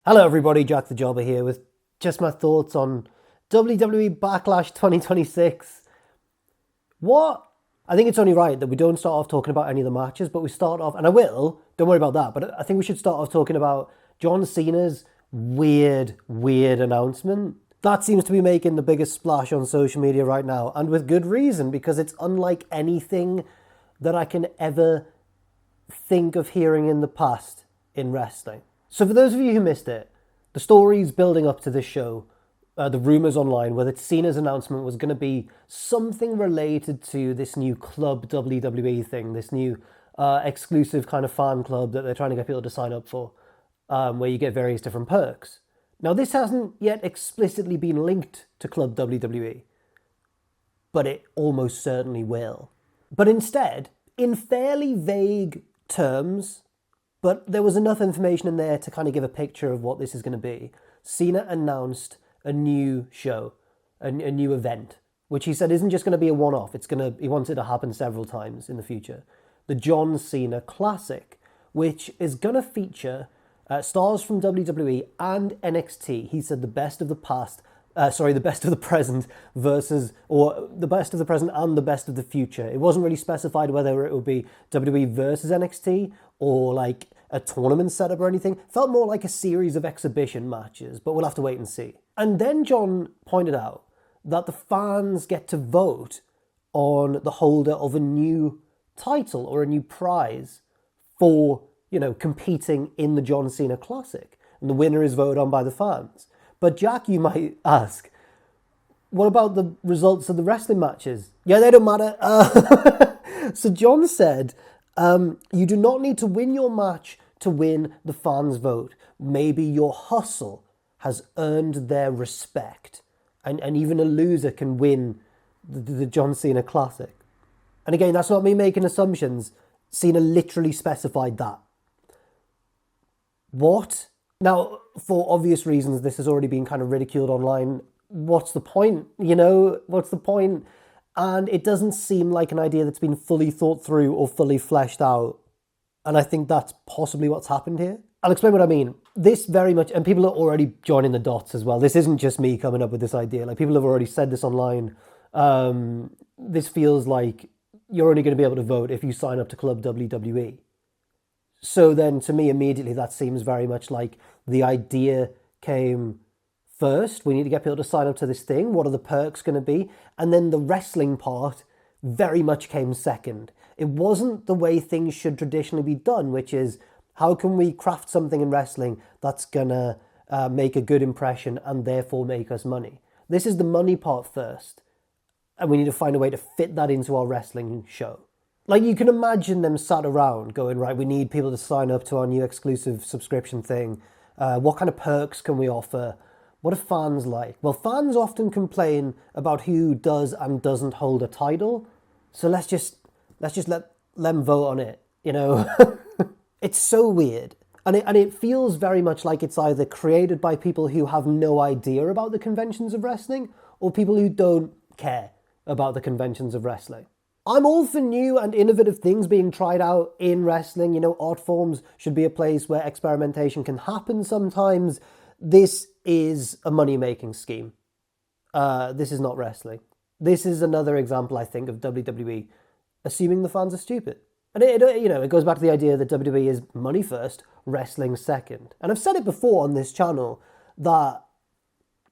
Hello everybody, Jack the Jobber here with just my thoughts on WWE Backlash 2026. I think it's only right that we don't start off talking about any of the matches, but we start off, and I will, don't worry about that, but I think we should start off talking about John Cena's weird announcement. That seems to be making the biggest splash on social media right now, and with good reason, because it's unlike anything that I can ever think of hearing in the past in wrestling. So for those of you who missed it, the stories building up to this show, the rumours online, were that Cena's announcement was going to be something related to this new Club WWE thing, this new exclusive kind of fan club that they're trying to get people to sign up for, where you get various different perks. Now, this hasn't yet explicitly been linked to Club WWE, but it almost certainly will. But instead, in fairly vague terms, but there was enough information in there to kind of give a picture of what this is going to be, Cena announced a new show, a new event, which he said isn't just going to be a one-off. He wants it to happen several times in the future. The John Cena Classic, which is going to feature stars from WWE and NXT. He said the best of the present or the best of the present and the best of the future. It wasn't really specified whether it would be WWE versus NXT or like a tournament setup or anything. Felt more like a series of exhibition matches, but we'll have to wait and see. And then John pointed out that the fans get to vote on the holder of a new title or a new prize for, competing in the John Cena Classic. And the winner is voted on by the fans. But Jack, you might ask, what about the results of the wrestling matches? Yeah, they don't matter. So John said, you do not need to win your match to win the fans' vote. Maybe your hustle has earned their respect. And even a loser can win the John Cena Classic. And again, that's not me making assumptions. Cena literally specified that. What? Now, for obvious reasons, this has already been kind of ridiculed online. What's the point? What's the point? And it doesn't seem like an idea that's been fully thought through or fully fleshed out. And I think that's possibly what's happened here. I'll explain what I mean. This very much, and people are already joining the dots as well. This isn't just me coming up with this idea. Like, people have already said this online. This feels like you're only going to be able to vote if you sign up to Club WWE. So then, to me, immediately, that seems very much like the idea came first. We need to get people to sign up to this thing. What are the perks going to be? And then the wrestling part very much came second. It wasn't the way things should traditionally be done, which is, how can we craft something in wrestling that's going to make a good impression and therefore make us money? This is the money part first. And we need to find a way to fit that into our wrestling show. Like, you can imagine them sat around going, right, we need people to sign up to our new exclusive subscription thing. What kind of perks can we offer? What are fans like? Well, fans often complain about who does and doesn't hold a title. So let's just let them vote on it, It's so weird. And it feels very much like it's either created by people who have no idea about the conventions of wrestling or people who don't care about the conventions of wrestling. I'm all for new and innovative things being tried out in wrestling. Art forms should be a place where experimentation can happen sometimes. This is a money-making scheme. This is not wrestling. This is another example, I think, of WWE assuming the fans are stupid. And it goes back to the idea that WWE is money first, wrestling second. And I've said it before on this channel that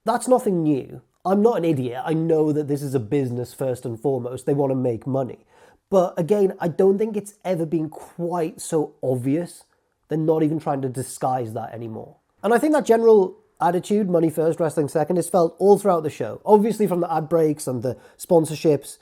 that's nothing new. I'm not an idiot. I know that this is a business first and foremost. They want to make money. But again, I don't think it's ever been quite so obvious. They're not even trying to disguise that anymore. And I think that general attitude, money first, wrestling second, is felt all throughout the show. Obviously from the ad breaks and the sponsorships,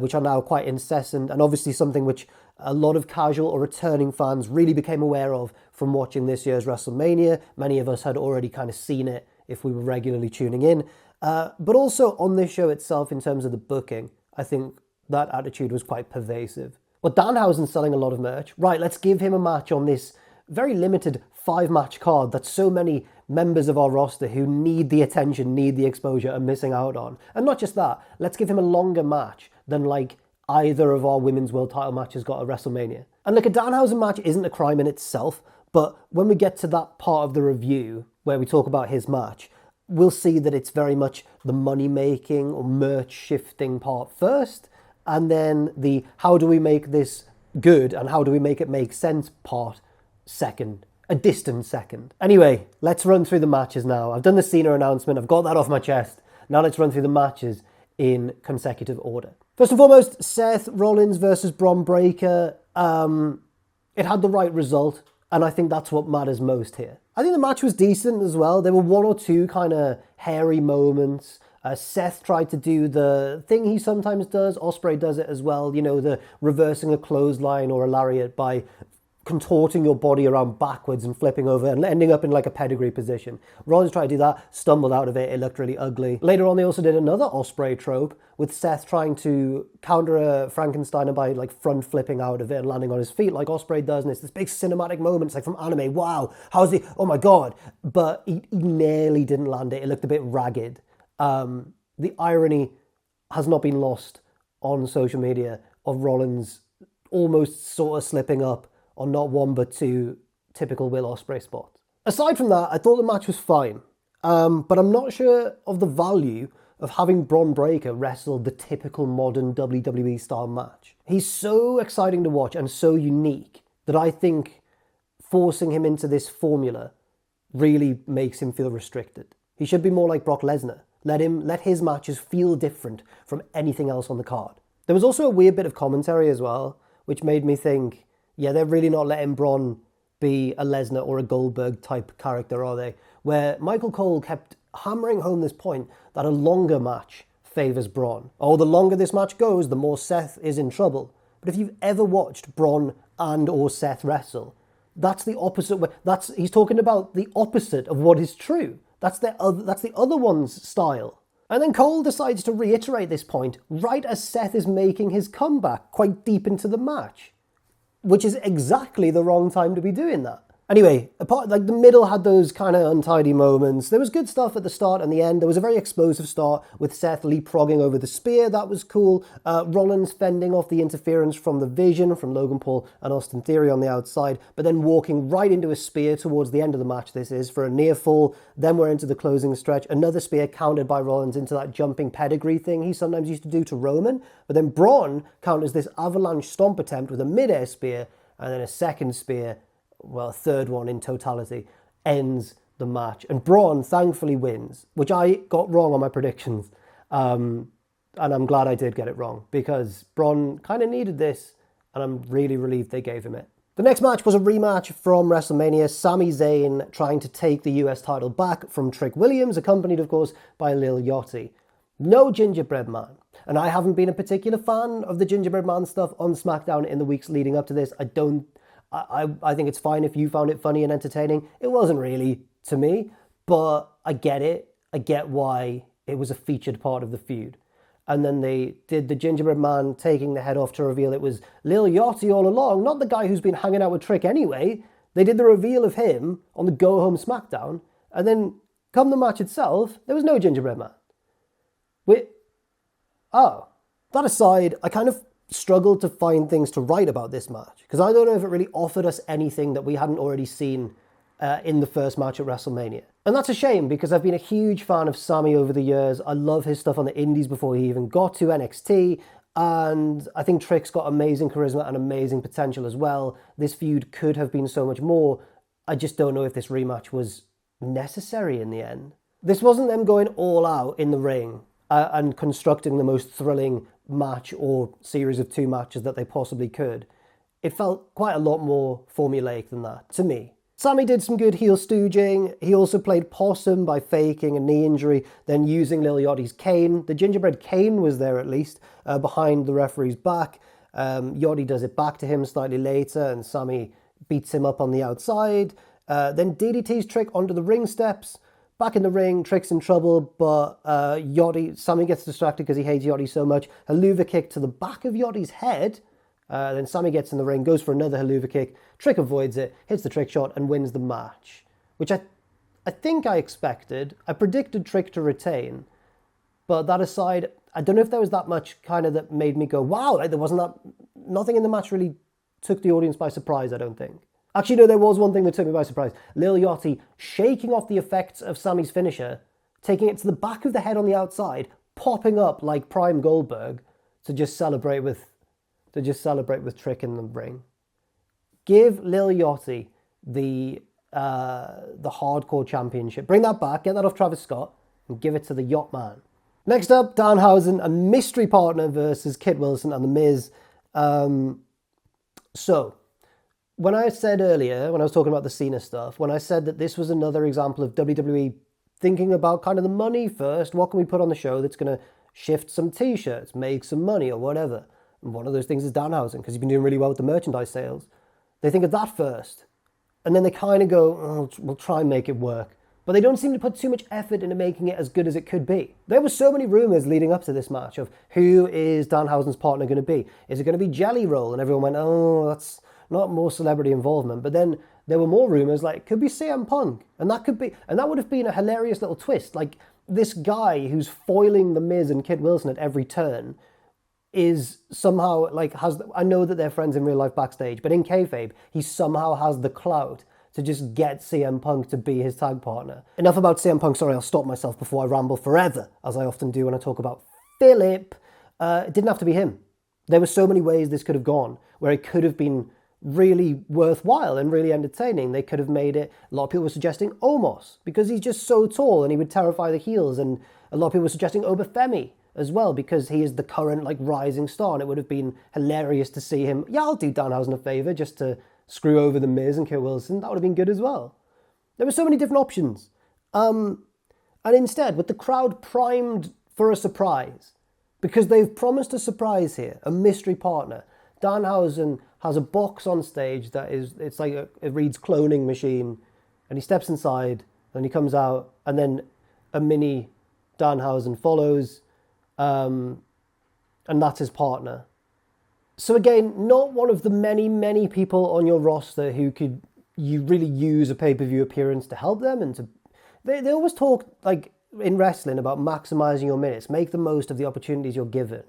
which are now quite incessant, and obviously something which a lot of casual or returning fans really became aware of from watching this year's WrestleMania. Many of us had already kind of seen it if we were regularly tuning in. But also on this show itself, in terms of the booking, I think that attitude was quite pervasive. But Danhausen's selling a lot of merch. Right, let's give him a match on this very limited 5-match card that so many members of our roster who need the attention, need the exposure, are missing out on. And not just that, let's give him a longer match than like either of our women's world title matches got at WrestleMania. And look, a Danhausen match isn't a crime in itself, but when we get to that part of the review, where we talk about his match, we'll see that it's very much the money-making or merch-shifting part first, and then the how do we make this good and how do we make it make sense part second, a distant second. Anyway, let's run through the matches now. I've done the Cena announcement, I've got that off my chest. Now let's run through the matches in consecutive order. First and foremost, Seth Rollins versus Bron Breakker. It had the right result, and I think that's what matters most here. I think the match was decent as well. There were one or two kind of hairy moments. Seth tried to do the thing he sometimes does. Ospreay does it as well. You know, the reversing a clothesline or a lariat by contorting your body around backwards and flipping over and ending up in like a pedigree position. Rollins tried to do that, stumbled out of it. It looked really ugly. Later on, they also did another Ospreay trope with Seth trying to counter a Frankensteiner by like front flipping out of it and landing on his feet like Ospreay does. And it's this big cinematic moment. It's like from anime. Wow, how's he? Oh my God. But he nearly didn't land it. It looked a bit ragged. The irony has not been lost on social media of Rollins almost sort of slipping up on not one but two typical Will Ospreay spots. Aside from that, I thought the match was fine, but I'm not sure of the value of having Bron Breakker wrestle the typical modern WWE style match. He's so exciting to watch and so unique that I think forcing him into this formula really makes him feel restricted. He should be more like Brock Lesnar. Let his matches feel different from anything else on the card. There was also a weird bit of commentary as well, which made me think, yeah, they're really not letting Bron be a Lesnar or a Goldberg type character, are they? Where Michael Cole kept hammering home this point that a longer match favours Bron. Oh, the longer this match goes, the more Seth is in trouble. But if you've ever watched Bron and or Seth wrestle, that's the opposite way. He's talking about the opposite of what is true. That's the other one's style. And then Cole decides to reiterate this point right as Seth is making his comeback quite deep into the match, which is exactly the wrong time to be doing that. Anyway, the middle had those kind of untidy moments. There was good stuff at the start and the end. There was a very explosive start with Seth leapfrogging over the spear. That was cool. Rollins fending off the interference from the Vision, from Logan Paul and Austin Theory on the outside, but then walking right into a spear towards the end of the match, this is, for a near fall. Then we're into the closing stretch. Another spear countered by Rollins into that jumping pedigree thing he sometimes used to do to Roman. But then Braun counters this avalanche stomp attempt with a mid-air spear, and then a second spear, well, a third one in totality, ends the match. And Braun thankfully wins, which I got wrong on my predictions. And I'm glad I did get it wrong, because Braun kind of needed this, and I'm really relieved they gave him it. The next match was a rematch from WrestleMania. Sami Zayn trying to take the US title back from Trick Williams, accompanied, of course, by Lil Yachty. No Gingerbread Man. And I haven't been a particular fan of the Gingerbread Man stuff on SmackDown in the weeks leading up to this. I think it's fine if you found it funny and entertaining. It wasn't really to me, but I get it. I get why it was a featured part of the feud. And then they did the Gingerbread Man taking the head off to reveal it was Lil Yachty all along, not the guy who's been hanging out with Trick anyway. They did the reveal of him on the Go Home SmackDown, and then come the match itself, there was no Gingerbread Man. That aside, I kind of struggled to find things to write about this match, because I don't know if it really offered us anything that we hadn't already seen in the first match at WrestleMania. And that's a shame, because I've been a huge fan of Sami over the years. I love his stuff on the indies before he even got to NXT, and I think Trick's got amazing charisma and amazing potential as well. This feud could have been so much more. I just don't know if this rematch was necessary in the end. This wasn't them going all out in the ring and constructing the most thrilling match or series of two matches that they possibly could. It felt quite a lot more formulaic than that, to me. Sami did some good heel stooging. He also played possum by faking a knee injury, then using Lil Yachty's cane. The gingerbread cane was there at least, behind the referee's back. Yachty does it back to him slightly later, and Sami beats him up on the outside. Then DDT's Trick onto the ring steps. Back in the ring, Trick's in trouble, but Sami gets distracted because he hates Yachty so much. Helluva kick to the back of Yachty's head. Then Sami gets in the ring, goes for another Helluva kick. Trick avoids it, hits the Trick shot, and wins the match. Which I think I expected. I predicted Trick to retain. But that aside, I don't know if there was that much kind of that made me go, wow, like there wasn't that... Nothing in the match really took the audience by surprise, I don't think. Actually, no, there was one thing that took me by surprise. Lil Yachty shaking off the effects of Sami's finisher, taking it to the back of the head on the outside, popping up like Prime Goldberg to just celebrate with Trick in the ring. Give Lil Yachty the hardcore championship. Bring that back, get that off Travis Scott, and give it to the Yacht Man. Next up, Danhausen and mystery partner versus Kit Wilson and The Miz. So, when I said earlier, when I was talking about the Cena stuff, when I said that this was another example of WWE thinking about kind of the money first, what can we put on the show that's going to shift some t-shirts, make some money or whatever. And one of those things is Danhausen, because he's been doing really well with the merchandise sales. They think of that first. And then they kind of go, oh, we'll try and make it work. But they don't seem to put too much effort into making it as good as it could be. There were so many rumours leading up to this match of who is Danhausen's partner going to be. Is it going to be Jelly Roll? And everyone went, oh, that's not more celebrity involvement. But then there were more rumours like it could be CM Punk. And that would have been a hilarious little twist. Like this guy who's foiling The Miz and Kit Wilson at every turn is somehow I know that they're friends in real life backstage, but in kayfabe, he somehow has the clout to just get CM Punk to be his tag partner. Enough about CM Punk, sorry, I'll stop myself before I ramble forever, as I often do when I talk about Philip. It didn't have to be him. There were so many ways this could have gone, where it could have been really worthwhile and really entertaining. They could have made it, a lot of people were suggesting Omos, because he's just so tall and he would terrify the heels, and a lot of people were suggesting Obafemi as well, because he is the current rising star, and it would have been hilarious to see him. Yeah, I'll do Danhausen a favour just to screw over The Miz and Kit Wilson. That would have been good as well. There were so many different options. And instead, with the crowd primed for a surprise, because they've promised a surprise here, a mystery partner, Danhausen has a box on stage that it reads cloning machine, and he steps inside, and he comes out, and then a mini Danhausen follows, and that's his partner. So again, not one of the many, many people on your roster who could you really use a pay-per-view appearance to help them, and they always talk in wrestling about maximizing your minutes, make the most of the opportunities you're given.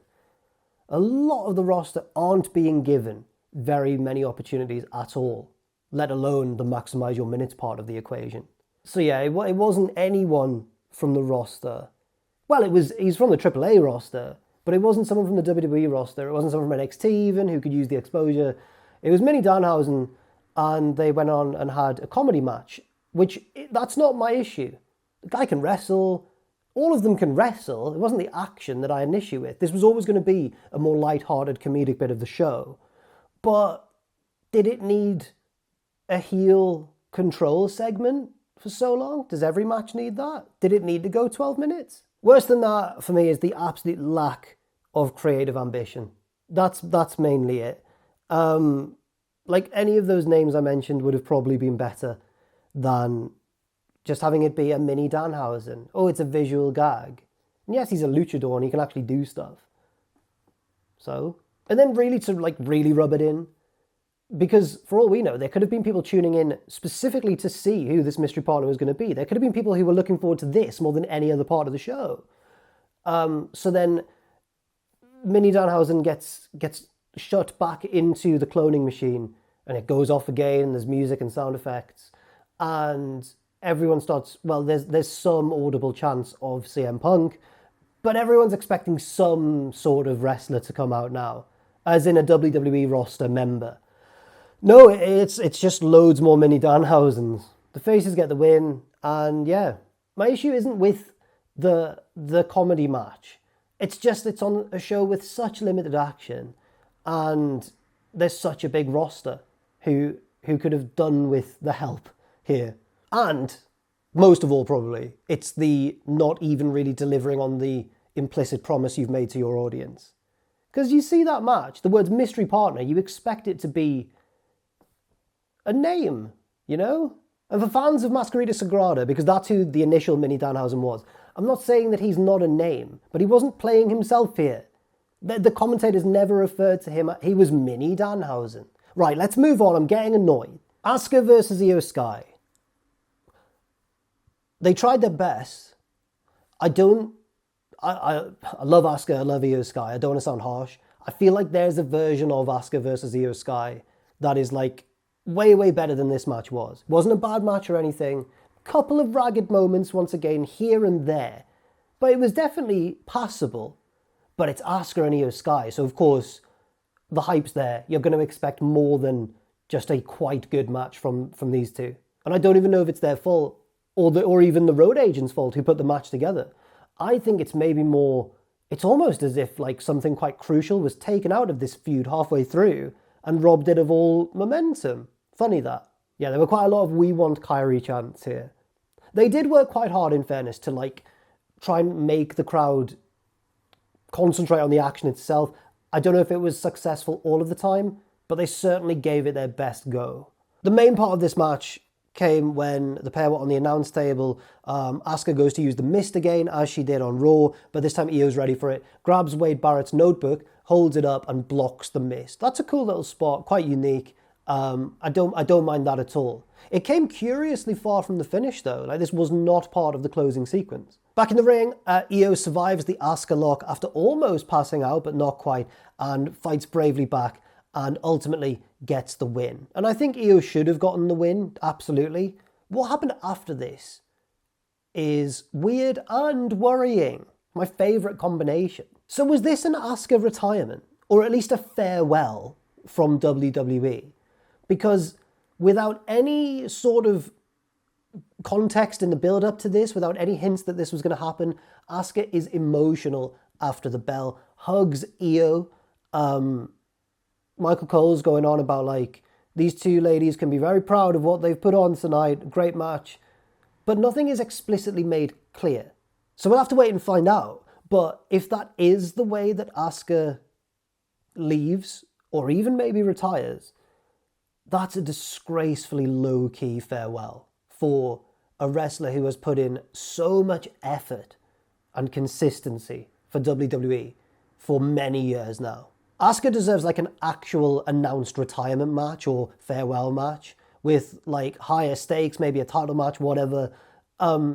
A lot of the roster aren't being given very many opportunities at all, let alone the maximize your minutes part of the equation. So yeah, it wasn't anyone from the roster. Well, he's from the AAA roster, but it wasn't someone from the WWE roster. It wasn't someone from NXT even who could use the exposure. It was Mini Danhausen, and they went on and had a comedy match, that's not my issue. The guy can wrestle. All of them can wrestle. It wasn't the action that I had an issue with. This was always going to be a more light-hearted comedic bit of the show. But did it need a heel control segment for so long? Does every match need that? Did it need to go 12 minutes? Worse than that, for me, is the absolute lack of creative ambition. That's mainly it. Any of those names I mentioned would have probably been better than just having it be a mini Danhausen. Oh, it's a visual gag. And yes, he's a luchador and he can actually do stuff. So, and then really to really rub it in, because for all we know, there could have been people tuning in specifically to see who this mystery partner was going to be. There could have been people who were looking forward to this more than any other part of the show. So then Mini Danhausen gets shut back into the cloning machine, and it goes off again, and there's music and sound effects, and everyone starts, there's some audible chance of CM Punk, but everyone's expecting some sort of wrestler to come out now, as in a WWE roster member. No, it's just loads more Mini Danhausens. The faces get the win, and yeah, my issue isn't with the comedy match. It's on a show with such limited action, and there's such a big roster who could have done with the help here. And most of all, probably, it's the not even really delivering on the implicit promise you've made to your audience. Because you see that match, the words mystery partner, you expect it to be a name, you know? And for fans of Masquerita Sagrada, because that's who the initial Mini Danhausen was, I'm not saying that he's not a name, but he wasn't playing himself here. The commentators never referred to him. He was Mini Danhausen. Right, let's move on. I'm getting annoyed. Asuka versus Iyo Sky. They tried their best. I love Asuka, I love Iyo Sky. I don't want to sound harsh. I feel like there's a version of Asuka versus Iyo Sky that is way, way better than this match was. Wasn't a bad match or anything. Couple of ragged moments, once again, here and there. But it was definitely passable. But it's Asuka and Iyo Sky, so of course, the hype's there. You're going to expect more than just a quite good match from these two. And I don't even know if it's their fault, or even the road agent's fault who put the match together. I think it's maybe more, it's almost as if like something quite crucial was taken out of this feud halfway through and robbed it of all momentum. Funny that. Yeah, there were quite a lot of "we want Kyrie" chants here. They did work quite hard, in fairness, to like try and make the crowd concentrate on the action itself. I don't know if it was successful all of the time, but they certainly gave it their best go. The main part of this match came when the pair were on the announce table. Asuka goes to use the mist again, as she did on Raw, but this time Io's ready for it, grabs Wade Barrett's notebook, holds it up and blocks the mist. That's a cool little spot, quite unique. I don't mind that at all. It came curiously far from the finish though, like this was not part of the closing sequence. Back in the ring, Iyo survives the Asuka lock after almost passing out, but not quite, and fights bravely back and ultimately gets the win. And I think Iyo should have gotten the win, absolutely. What happened after this is weird and worrying. My favourite combination. So was this an Asuka retirement? Or at least a farewell from WWE? Because without any sort of context in the build-up to this, without any hints that this was going to happen, Asuka is emotional after the bell, hugs Iyo. Michael Cole's going on about like, these two ladies can be very proud of what they've put on tonight, great match, but nothing is explicitly made clear. So we'll have to wait and find out, but if that is the way that Asuka leaves, or even maybe retires, that's a disgracefully low-key farewell for a wrestler who has put in so much effort and consistency for WWE for many years now. Asuka deserves like an actual announced retirement match or farewell match with like higher stakes, maybe a title match, whatever.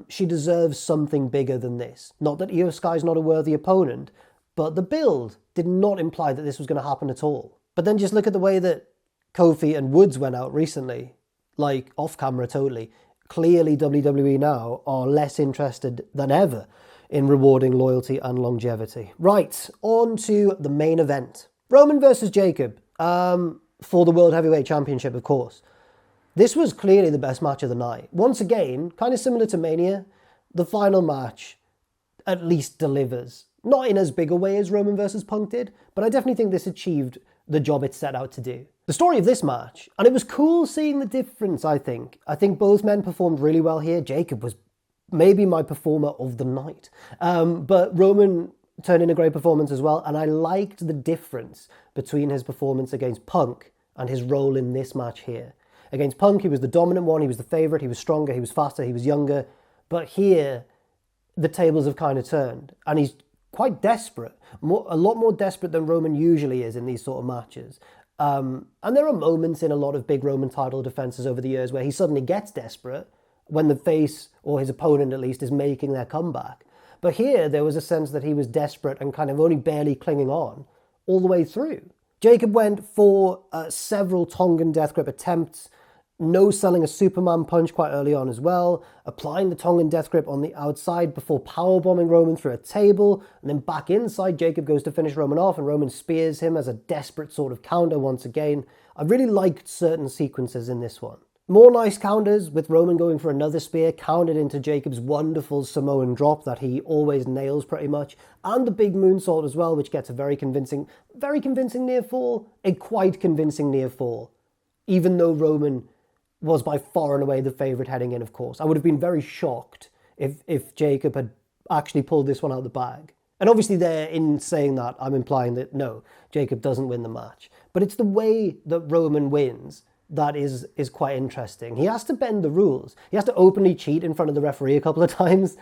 She deserves something bigger than this. Not that Iyo Sky's not a worthy opponent, but the build did not imply that this was going to happen at all. But then just look at the way that Kofi and Woods went out recently, like off camera totally. Clearly WWE now are less interested than ever in rewarding loyalty and longevity. Right, on to the main event. Roman versus Jacob, for the World Heavyweight Championship, of course. This was clearly the best match of the night. Once again, kind of similar to Mania, the final match at least delivers. Not in as big a way as Roman versus Punk did, but I definitely think this achieved the job it set out to do. The story of this match, and it was cool seeing the difference, I think. I think both men performed really well here. Jacob was maybe my performer of the night. But Roman turned in a great performance as well, and I liked the difference between his performance against Punk and his role in this match here. Against Punk, he was the dominant one, he was the favourite, he was stronger, he was faster, he was younger. But here, the tables have kind of turned, and he's quite desperate. A lot more desperate than Roman usually is in these sort of matches. And there are moments in a lot of big Roman title defenses over the years where he suddenly gets desperate when the face, or his opponent at least, is making their comeback. But here, there was a sense that he was desperate and kind of only barely clinging on all the way through. Jacob went for several Tongan death grip attempts, no-selling a Superman punch quite early on as well, applying the Tongan death grip on the outside before powerbombing Roman through a table, and then back inside, Jacob goes to finish Roman off, and Roman spears him as a desperate sort of counter once again. I really liked certain sequences in this one. More nice counters, with Roman going for another spear, countered into Jacob's wonderful Samoan drop that he always nails pretty much, and the big moonsault as well, which gets a very convincing near fall, a quite convincing near fall, even though Roman was by far and away the favourite heading in, of course. I would have been very shocked if Jacob had actually pulled this one out of the bag. And obviously there, in saying that, I'm implying that no, Jacob doesn't win the match. But it's the way that Roman wins that is quite interesting. He has to bend the rules. He has to openly cheat in front of the referee a couple of times.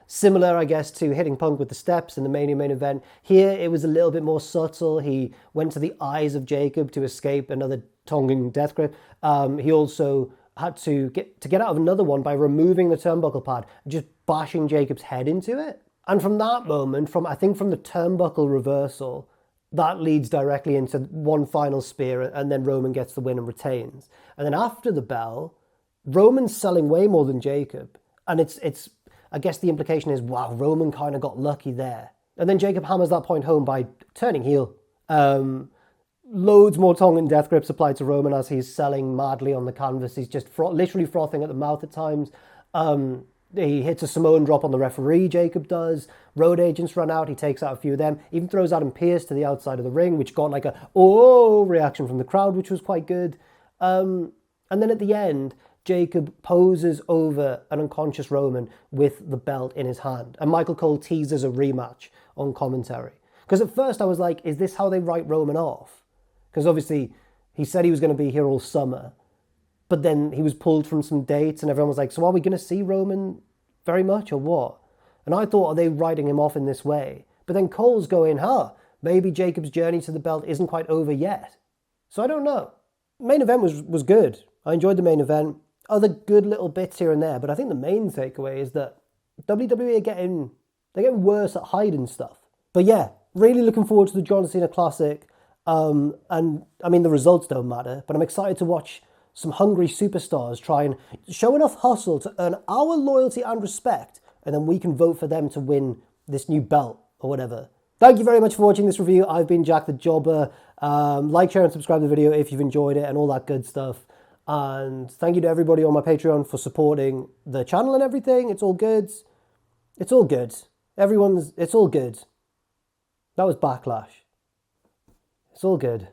Similar, I guess, to hitting Punk with the steps in the main event. Here, it was a little bit more subtle. He went to the eyes of Jacob to escape another Tongan death grip. He also had to get out of another one by removing the turnbuckle pad and just bashing Jacob's head into it. And from that moment, from the turnbuckle reversal, that leads directly into one final spear, and then Roman gets the win and retains. And then after the bell, Roman's selling way more than Jacob. And it's I guess the implication is, wow, Roman kind of got lucky there. And then Jacob hammers that point home by turning heel. Loads more tongue and death grips applied to Roman as he's selling madly on the canvas. He's just literally frothing at the mouth at times. He hits a Samoan drop on the referee, Jacob does. Road agents run out, he takes out a few of them. Even throws Adam Pearce to the outside of the ring, which got like a oh reaction from the crowd, which was quite good. And then at the end, Jacob poses over an unconscious Roman with the belt in his hand. And Michael Cole teases a rematch on commentary. Because at first I was like, is this how they write Roman off? Because obviously he said he was going to be here all summer. But then he was pulled from some dates and everyone was like, so are we going to see Roman very much or what? And I thought, are they writing him off in this way? But then Cole's going, maybe Jacob's journey to the belt isn't quite over yet. So I don't know. Main event was good. I enjoyed the main event. Other good little bits here and there. But I think the main takeaway is that WWE they're getting worse at hiding stuff. But yeah, really looking forward to the John Cena Classic. And I mean, the results don't matter, but I'm excited to watch some hungry superstars try and show enough hustle to earn our loyalty and respect, and then we can vote for them to win this new belt or whatever. Thank you very much for watching this review. I've been Jack the Jobber. Like, share and subscribe to the video if you've enjoyed it and all that good stuff. And thank you to everybody on my Patreon for supporting the channel and everything. It's all good. It's all good. It's all good. That was Backlash. It's all good.